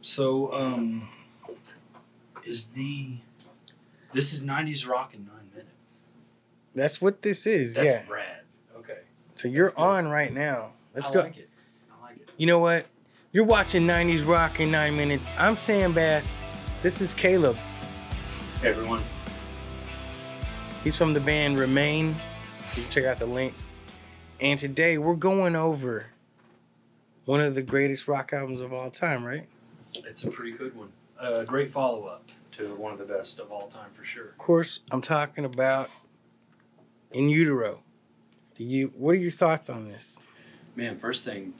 So, this is 90s rock in 9 minutes. That's what this is. That's rad. Okay. So you're on right now. Let's go. I like it. You know what? You're watching 90s rock in 9 minutes. I'm Sam Bass. This is Caleb. Hey, everyone. He's from the band Remain. You can check out the links. And today we're going over one of the greatest rock albums of all time, right? It's a pretty good one. A great follow-up to one of the best of all time, for sure. Of course, I'm talking about In Utero. What are your thoughts on this? Man, first thing,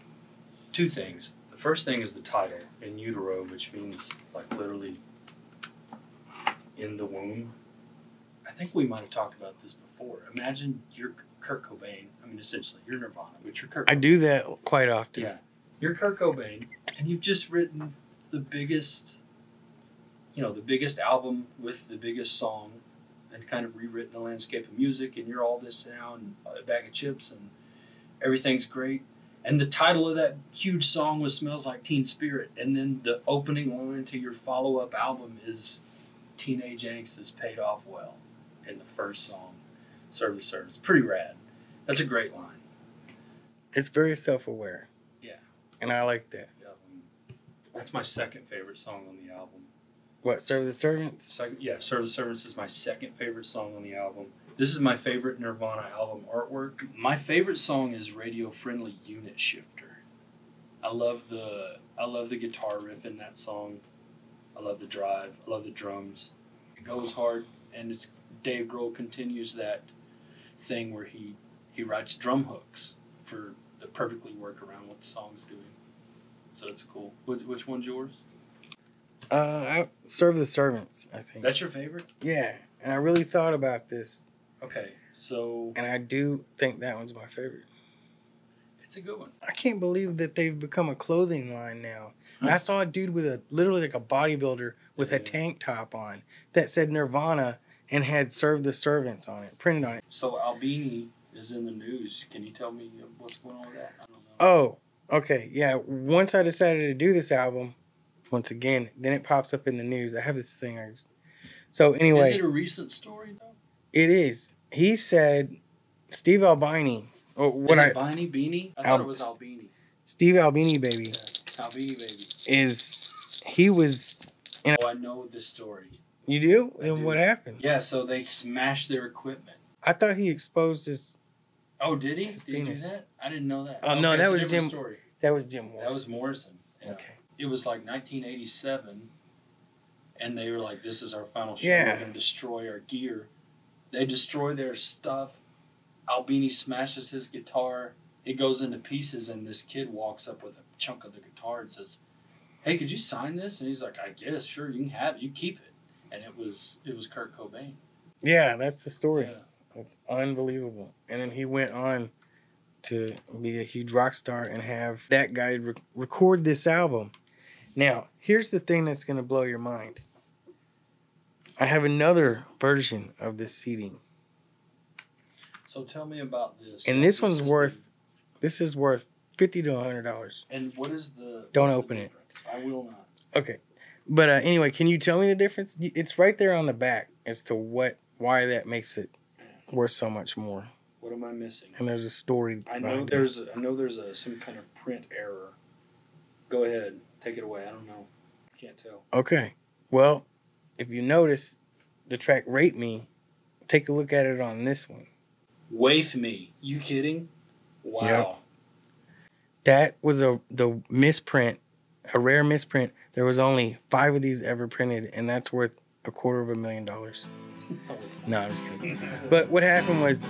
two things. The first thing is the title, In Utero, which means, like, literally in the womb. I think we might have talked about this before. Imagine you're Kurt Cobain. I mean, essentially, you're Nirvana, but you're Kurt Cobain. I do that quite often. Yeah. You're Kurt Cobain, and you've just written the biggest album with the biggest song, and kind of rewritten the landscape of music, and you're all this now, and a bag of chips, and everything's great. And the title of that huge song was Smells Like Teen Spirit, and then the opening line to your follow-up album is Teenage Angst Has Paid Off Well in the first song, Serve the Serve. It's pretty rad. That's a great line. It's very self-aware. Yeah. And I like that. That's my second favorite song on the album. What, Serve the Servants? Serve the Servants is my second favorite song on the album. This is my favorite Nirvana album artwork. My favorite song is Radio Friendly Unit Shifter. I love the guitar riff in that song. I love the drive. I love the drums. It goes hard, and Dave Grohl continues that thing where he writes drum hooks for to perfectly work around what the song's doing. So it's cool. Which one's yours? Serve the Servants, I think. That's your favorite? Yeah, and I really thought about this. Okay, so... And I do think that one's my favorite. It's a good one. I can't believe that they've become a clothing line now. I saw a dude with literally like a bodybuilder with a tank top on that said Nirvana and had Serve the Servants on it, printed on it. So Albini is in the news. Can you tell me what's going on with that? I don't know. Oh, okay. Yeah, once I decided to do this album, once again, then it pops up in the news. I have this thing. So anyway. Is it a recent story, though? It is. He said Steve Albini. Is it Bini Beanie? I thought it was Albini. Steve Albini, baby. Yeah, Albini, baby. He was in I know this story. You do? And what happened? Yeah, so they smashed their equipment. I thought he exposed his... Oh, did he? Did he do that? I didn't know that. Oh, no, that was Jim. Story. That was Jim Morrison. That was Morrison. Yeah. Okay. It was like 1987, and they were like, this is our final show. Yeah. We're going to destroy our gear. They destroy their stuff. Albini smashes his guitar. It goes into pieces, and this kid walks up with a chunk of the guitar and says, hey, could you sign this? And he's like, I guess, sure, you can have it. You keep it. And it was Kurt Cobain. Yeah, that's the story. Yeah. It's unbelievable. And then he went on to be a huge rock star and have that guy record this album. Now, here's the thing that's going to blow your mind. I have another version of this CD. So tell me about this. And this is worth $50 to $100. And what is the... Don't open it. I will not. Okay. But anyway, can you tell me the difference? It's right there on the back as to why that makes it worth so much more. What am I missing? And there's a story. I know there's some kind of print error. Go ahead, take it away. I don't know. I can't tell. Okay. Well, if you notice the track "Rape Me," take a look at it on this one. Waif Me. You kidding? Wow. Yep. That was the misprint, a rare misprint. There was only 5 of these ever printed, and that's worth $250,000. No, I'm just kidding. But what happened was,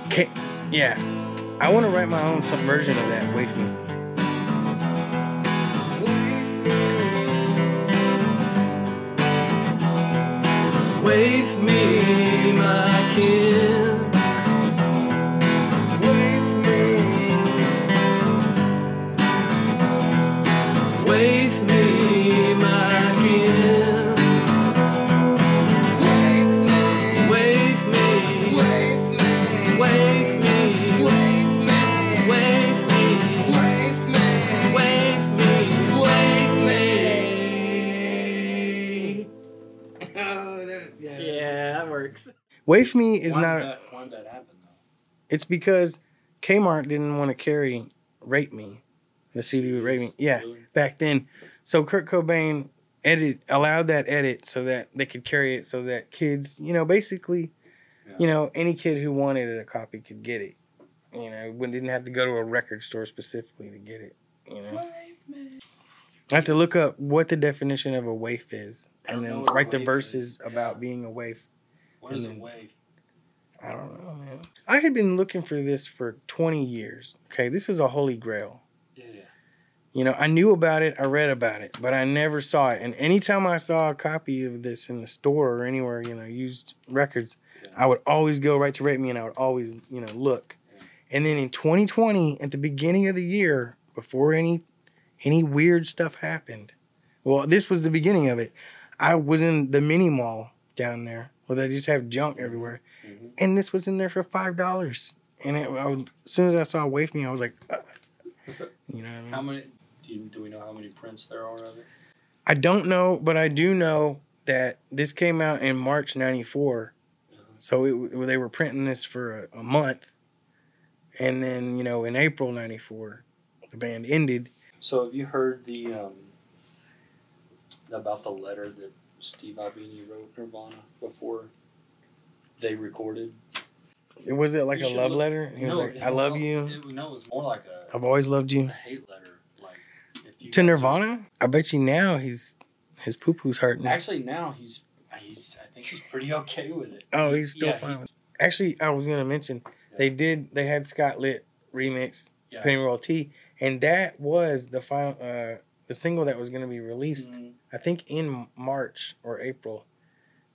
I want to write my own version of that. Wait for me. Wave me, my kin. Wave me. Wave me, my kin. Wave me. Wave me. Wave me. Wave me. Wave me. Wave me. lyrics. Waif Me is Why not. did why did that happen though? It's because Kmart didn't want to carry Rape Me, the CD with Rape Me. Yeah, Really? back then. So Kurt Cobain allowed that edit so that they could carry it so that kids, basically, any kid who wanted a copy could get it. We didn't have to go to a record store specifically to get it. I have to look up what the definition of a waif is and then write the verses about being a waif. What is a waif? I don't know, man. I had been looking for this for 20 years. Okay, this is a holy grail. Yeah. I knew about it, I read about it, but I never saw it. And anytime I saw a copy of this in the store or anywhere, used records, I would always go right to Rape Me and I would always, look. And then in 2020, at the beginning of the year, before any weird stuff happened, well, this was the beginning of it. I was in the mini mall down there where they just have junk everywhere. Mm-hmm. And this was in there for $5. And as soon as I saw Waif Me, I was like, you know what I mean? How many? Do we know how many prints there are of it? I don't know, but I do know that this came out in March '94. So they were printing this for a month. And then, in April '94, the band ended. So have you heard about the letter that Steve Albini wrote Nirvana before they recorded? Was it like a love letter? He was like, I love you. It was more like I've always loved you. A hate letter. Like, if you to Nirvana? I bet you now his poo-poo's hurting. Actually, now I think he's pretty okay with it. Oh, he's still fine with it. Actually, I was going to mention, they had Scott Litt remix Pennyroyal Tea, and that was the final, the single that was going to be released, I think in March or April,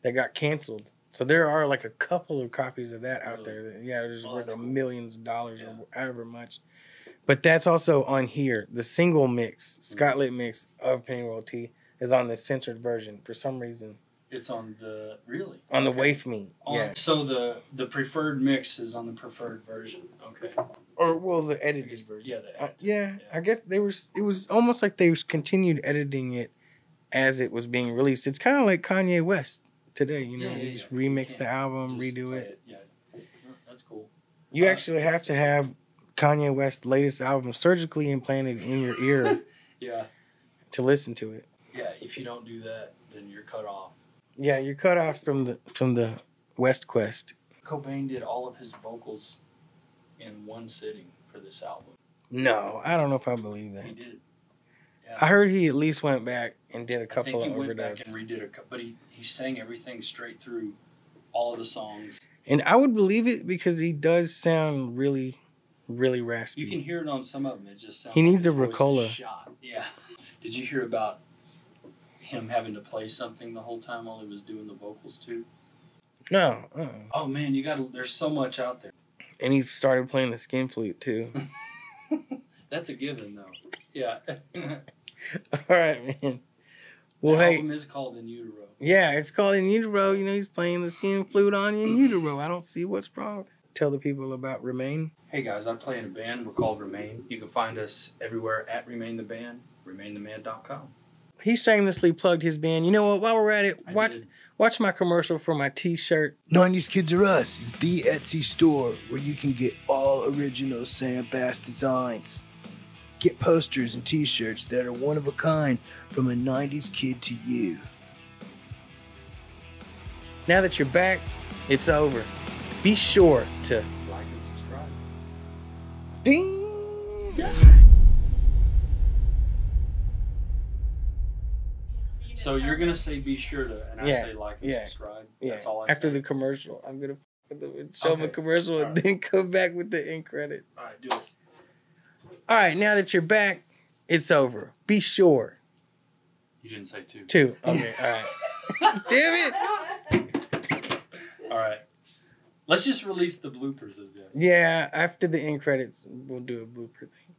that got canceled. So there are like a couple of copies of that out there. That, there's worth millions of dollars or however much. But that's also on here. The single mix, Scott Litt mix of Pennyroyal Tea is on the censored version for some reason. It's on the on the Waif Me. So the preferred mix is on the preferred version. Okay. Or the edited version. Yeah. Yeah. I guess it was almost like they continued editing it as it was being released. It's kind of like Kanye West today. You just remix the album, redo it. Yeah. That's cool. You actually have to have Kanye West's latest album surgically implanted in your ear. To listen to it. Yeah. If you don't do that, then you're cut off. Yeah, you're cut off from the West Quest. Cobain did all of his vocals in one sitting for this album. No, I don't know if I believe that. He did. Yeah. I heard he at least went back and did a couple of overdubs. I think he went back and redid a couple, but he sang everything straight through all of the songs. And I would believe it because he does sound really, really raspy. You can hear it on some of them. It just sounds he needs like a Ricola. Shot. Yeah. Did you hear about him having to play something the whole time while he was doing the vocals too? No. Oh man, there's so much out there. And he started playing the skin flute too. That's a given though. Yeah. All right, man. Well, the album is called In Utero. Yeah, it's called In Utero. He's playing the skin flute on In Utero. I don't see what's wrong with it. Tell the people about Remain. Hey guys, I play in a band. We're called Remain. You can find us everywhere at Remain the Band, remaintheman.com. He shamelessly plugged his band. You know what? While we're at it, watch my commercial for my T-shirt. 90s Kids Are Us is the Etsy store where you can get all original Sam Bass designs. Get posters and T-shirts that are one of a kind from a 90s kid to you. Now that you're back, it's over. Be sure to like and subscribe. Ding! Yeah. So you're gonna say be sure to, and I say like and subscribe. That's all I say. After the commercial, I'm gonna show them a commercial and then come back with the end credit. All right, do it. All right, now that you're back, it's over. Be sure. You didn't say two. Two. Okay. All right. Damn it. All right. Let's just release the bloopers of this. Yeah, after the end credits, we'll do a blooper thing.